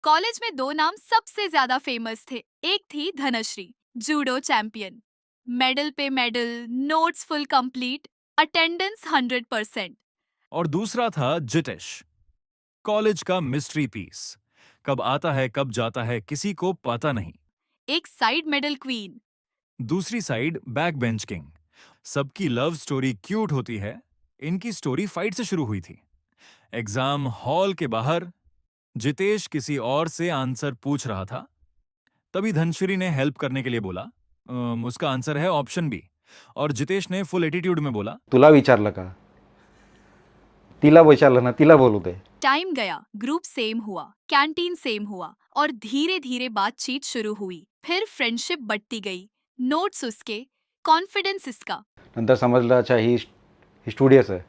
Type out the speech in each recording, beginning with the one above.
College में दो नाम सबसे ज्यादा फेमस थे। एक थी धनश्री, जूडो चैंपियन, मेडल पे medal, notes full complete, attendance 100%। और दूसरा था जितेश, कॉलेज का मिस्ट्री पीस। कब आता है कब जाता है किसी को पता नहीं। एक साइड मेडल क्वीन, दूसरी साइड बैक बेंच किंग। सबकी लव स्टोरी क्यूट होती है, इनकी स्टोरी फाइट से शुरू हुई थी। एग्जाम हॉल के बाहर जितेश किसी और से आंसर पूछ रहा था, तभी धनश्री ने हेल्प करने के लिए बोला, उसका आंसर है ऑप्शन बी। और जितेश ने फुल एटीट्यूड में बोला, तुला विचारलं का? तिला विचारलं ना, तिला बोलू दे. टाइम गया, ग्रुप सेम हुआ, कैंटीन सेम हुआ और धीरे धीरे बातचीत शुरू हुई। फिर फ्रेंडशिप बढ़ती गई, नोट्स उसके, कॉन्फिडेंस इसका। नंतर समजलं अच्छा ही स्टुडियस आहे.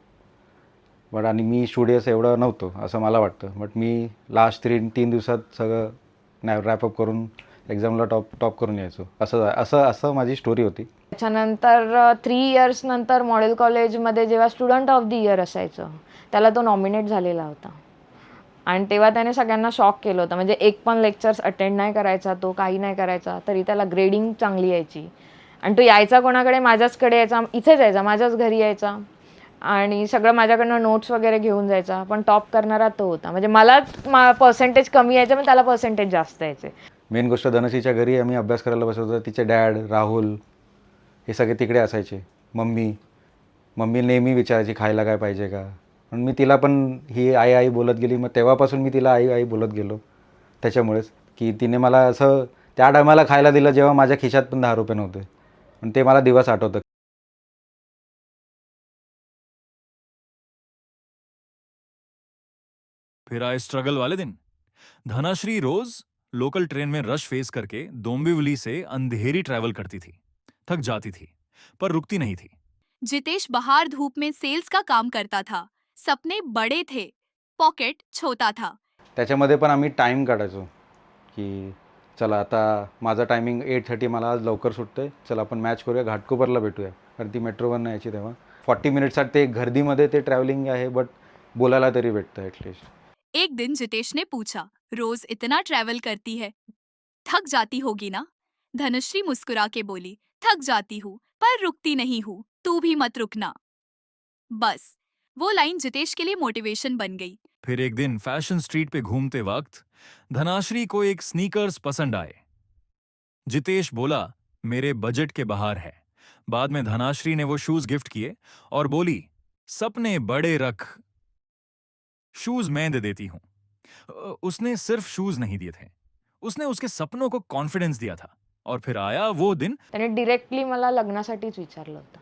बट आणि मी स्टुडियस एवढं नव्हतो असं मला वाटतं. बट मी लास्ट 3 दिवसात सगळं रॅपअप करून एक्झामला टॉप करून यायचो. असं माझी स्टोरी होती. त्याच्यानंतर 3 इयर्स नंतर मॉडेल कॉलेजमध्ये जेव्हा स्टुडंट ऑफ द इयर असायचं त्याला तो नॉमिनेट झालेला होता आणि तेव्हा त्याने सगळ्यांना शॉक केलं होतं. म्हणजे एक पण लेक्चर्स अटेंड नाही करायचा तो, काही नाही करायचा, तरी त्याला ग्रेडिंग चांगली यायची. आणि तो यायचा कोणाकडे? माझ्याचकडे यायचा, इथेच यायचा, माझ्याच घरी यायचा आणि सगळं माझ्याकडनं नोट्स वगैरे घेऊन जायचा. पण टॉप करणारा तो होता. म्हणजे मला पर्सेंटेज कमी यायचं पण त्याला पर्सेंटेज जास्त यायचे. मेन गोष्ट धनश्रीच्या घरी आम्ही अभ्यास करायला बसत होतो. तिचे डॅड राहुल हे सगळे तिकडे असायचे. मम्मी नेहमी विचारायची खायला काय पाहिजे का. म्हणून मी तिला पण ही आई बोलत गेली. मग तेव्हापासून मी तिला आई बोलत गेलो. त्याच्यामुळेच की तिने मला असं त्या टायमाला खायला दिलं जेव्हा माझ्या खिशात पण 10 रुपये नव्हते. पण ते मला दिवस आठवतं. फिर आए स्ट्रगल वाले दिन। धनाश्री रोज लोकल ट्रेन में रश फेस करके डोंबिवली से अंधेरी ट्रैवल करती थी। थक जाती थी पर रुकती नहीं थी। जितेश बाहर धूप में सेल्स का काम करता था। सपने बड़े थे, पॉकेट छोटा था। त्याच्यामध्ये पण आम्ही टाईम काढायचो की चला आता माझा टायमिंग 8:30 मला आज लवकर सुटतंय. चला आपण मॅच करूया, घाटकोपरला भेटूया. कारण ती मेट्रोवरनं यायची तेव्हा. 40 मिनिट्ससाठी ते गर्दीमध्ये ते ट्रॅव्हलिंग आहे बट बोलायला तरी भेटतं ॲटलिस्ट. एक दिन जितेश ने पूछा, रोज इतना ट्रैवल करती है, थक जाती होगी ना? धनश्री मुस्कुरा के बोली, थक जाती हूँ पर रुकती नहीं हूँ, तू भी मत रुकना। बस वो लाइन जितेश के लिए मोटिवेशन बन गई। फिर एक दिन फैशन स्ट्रीट पे घूमते वक्त धनाश्री को एक स्नीकर्स पसंद आए। जितेश बोला, मेरे बजट के बाहर है। बाद में धनाश्री ने वो शूज गिफ्ट किए और बोली, सपने बड़े रख, शूज मैं दे देती हूं। उसने सिर्फ शूज नहीं दिए थे, उसने उसके सपनों को कॉन्फिडेंस दिया था। और फिर आया वो दिन। त्याने डिरेक्टली मला लग्नासाठीच विचारलं होतं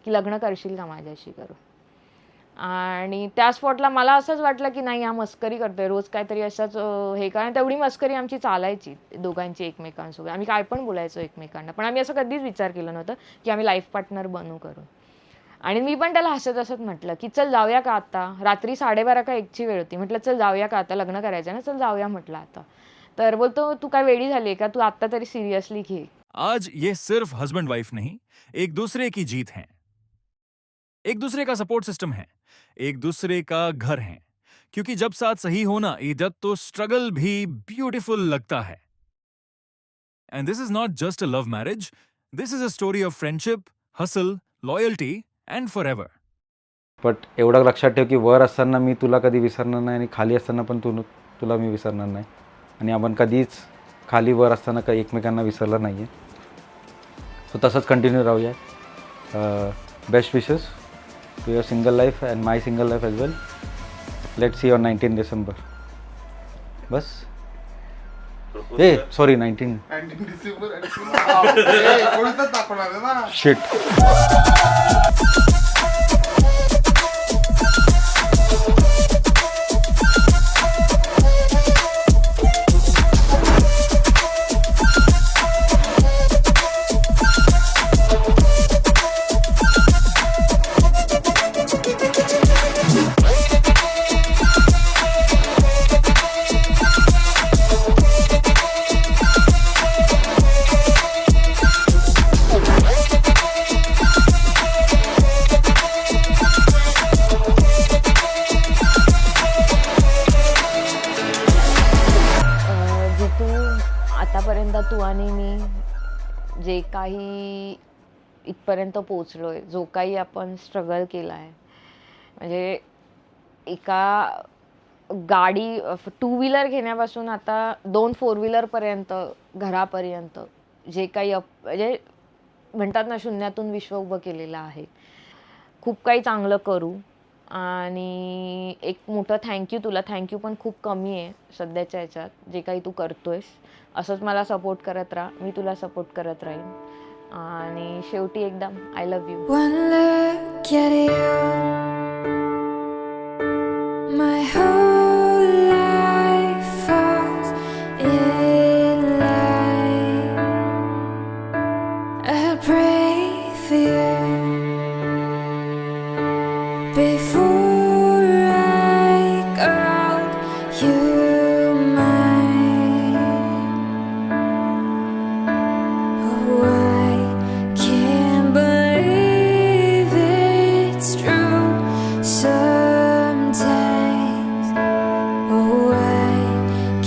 की लग्न करशील का माझ्याशी करू. आणि त्या स्पॉटला मला असंच वाटलं की नाही हा मस्करी करतोय, रोज काहीतरी असंच हे. कारण तेवढी मस्करी आमची चालायची दोघांची एकमेकांसोबत. आम्ही काय पण बोलायचो एकमेकांना. पण आम्ही असं कधीच विचार केला नव्हतं की आम्ही लाईफ पार्टनर बनू करू. आणि मी पण त्याला हसत हसत म्हटलं की चल जाऊया का आता. रात्री 12:30 का 1ची वेळ होती. म्हटलं चल जाऊया का आता, लग्न करायचं ना, चल जाऊया म्हटलं आता. तर बोलतो तू काय वेडी झाली का, तू आता तरी सिरियसली घे. आज ये सिर्फ हस्बैंड वाइफ नहीं, एक दूसरे की जीत है, एक दूसरे का सपोर्ट सिस्टम है, एक दूसरे का घर है। क्योंकि जब साथ सही होना इज्जत तो स्ट्रगल भी ब्यूटीफुल लगता है। End this is not just a love marriage, this is a story of friendship, hustle, loyalty end forever. But एवढं लक्षात ठेव की वर असताना मी तुला कधी विसरणार नाही आणि खाली असताना पण तुला मी विसरणार नाही. आणि आपण कधीच खाली वर असताना काही एकमेकांना विसरलं नाही आहे. सो तसंच कंटिन्यू राहूया. Best wishes to your single life and my single life as well. Let's see on 19 December. बस सॉरी 19 डिसेंबर दाखवणार ना. शिट. जे काही इथपर्यंत पोचलो आहे, जो काही आपण स्ट्रगल केला आहे, म्हणजे एका गाडी 2 व्हीलर घेण्यापासून आता 2 4 व्हीलरपर्यंत, घरापर्यंत जे काही म्हणजे म्हणतात ना, शून्यातून विश्व उभं केलेलं आहे. खूप काही चांगलं करू. आणि एक मोठं थँक्यू तुला. थँक्यू पण खूप कमी आहे सध्याच्या ह्याच्यात, जे काही तू करतोयस. असंच मला सपोर्ट करत राहा, मी तुला सपोर्ट करत राहीन. आणि शेवटी एकदम I love you. One look at you, my whole life falls in line. I'll pray for you before I call you mine. Oh, I can't believe it's true sometimes. Oh, I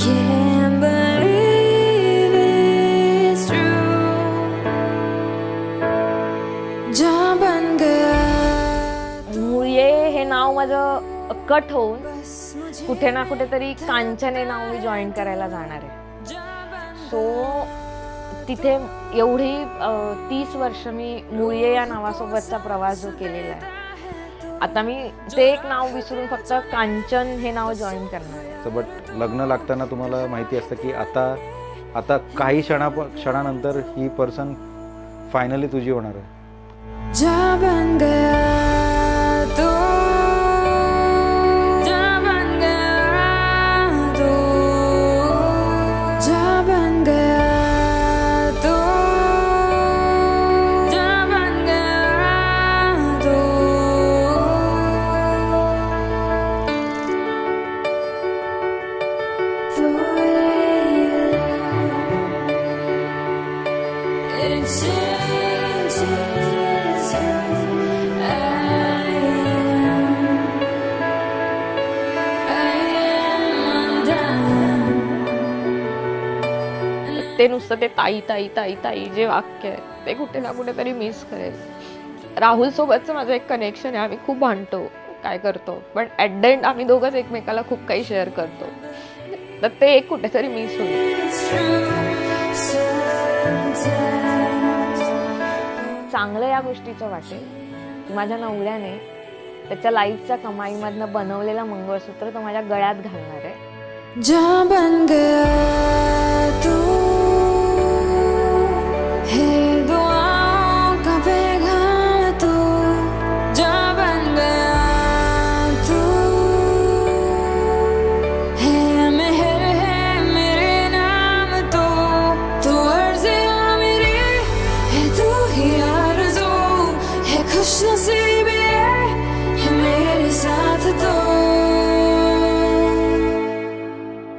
can't believe it's true. जहाँ बन गया मुळे हे नाव माझं cut होऊन कुठे ना कुठेतरी कांचन हे नाव मी join करायला जाणार आहे. सो तिथे एवढी 30 वर्ष मी मुळे या नावासोबतचा प्रवास जो केलेला आहे, आता मी ते एक नाव विसरून फक्त कांचन हे नाव जॉईन करणार आहे. बट लग्न लागताना तुम्हाला माहिती असतं की आता काही क्षणानंतर ही पर्सन फायनली तुझी होणार आहे. जहाँ बन गया तो, जहाँ बन गया तो, जहाँ बन गया तो, जहाँ बन गया तो. The way you love, it changes who ते नुसतं ते ताई ताई ताई ताई जे वाक्य आहे ते कुठे ना कुठेतरी मिस करेल. राहुल सोबतचं माझं एक कनेक्शन आहे. आम्ही खूप भांडतो, काय करतो, पण ॲट द एंड आम्ही दोघंच एकमेकाला खूप काही शेअर करतो. तर ते एक कुठेतरी मिस होईल. चांगलं या गोष्टीचं वाटेल, माझ्या नवऱ्याने त्याच्या लाईफच्या कमाईमधनं बनवलेलं मंगळसूत्र तो माझ्या गळ्यात घालणार आहे. जहाँ बन गया तू, है दुआओं का पैगाम तू. जहाँ बन गया तू, है मेहर है मेरे नाम तो. तू अर्ज़ियाँ मेरी है, तू ही आरज़ू है, खुशनसीबी है मेरे साथ तो.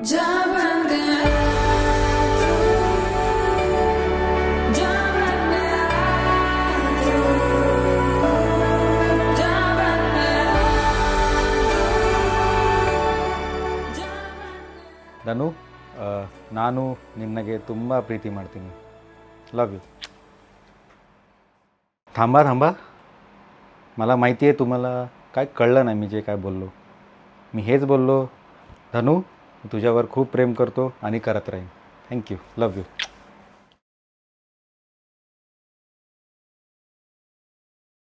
जहाँ बन गया तू, जहाँ बन गया तू, जहाँ बन गया तू. ಧನು, ನಾನು ನಿನಗೆ ತುಂಬ ಪ್ರೀತಿ ಮಾಡ್ತೀನಿ. लव यू. थांबा. मला माहिती आहे तुम्हाला काय कळलं नाही मी जे काय बोललो. मी हेच बोललो, धनु, मी तुझ्यावर खूप प्रेम करतो आणि करत राहीन. थँक्यू. Love you.